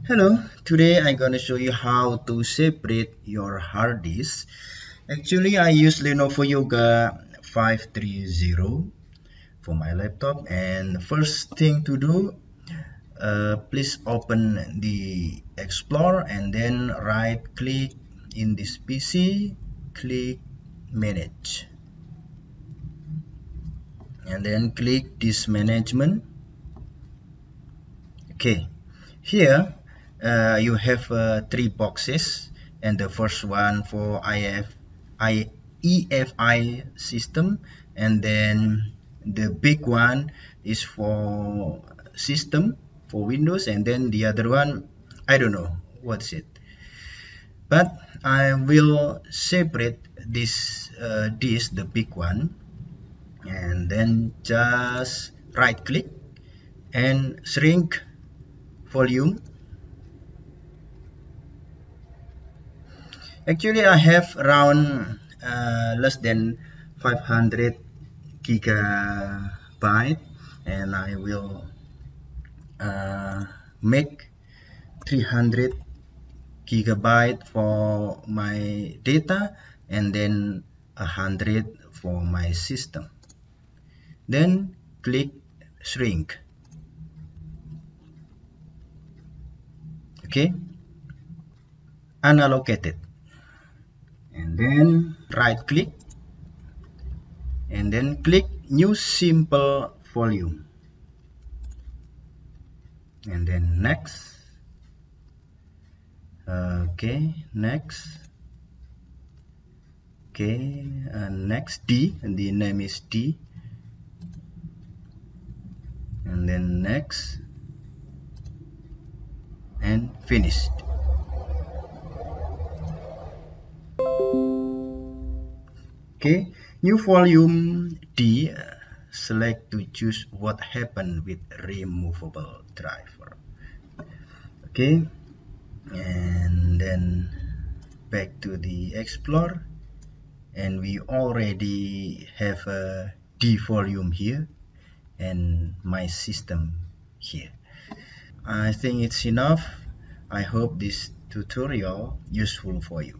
Hello, today I'm gonna show you how to separate your hard disk. Actually, I use Lenovo Yoga 530 for my laptop, and first thing to do, please open the Explorer and then right click in this PC, click Manage, and then click Disk Management. Okay, here you have three boxes, and the first one for EFI system, and then the big one is for system for Windows, and then the other one I don't know what's it, but I will separate this disk, the big one, and then just right click and shrink volume. Actually, I have around less than 500 gigabyte, and I will make 300 gigabyte for my data, and then 100 for my system. Then click shrink. Okay, unallocated, and then right click and then click new simple volume, and then next. Okay, next. Okay, next D, and the name is D, and then next, and finished. Okay, new volume D, select to choose what happened with removable driver. Okay, and then back to the Explorer, and we already have a D volume here and my system here. I think it's enough. I hope this tutorial useful for you.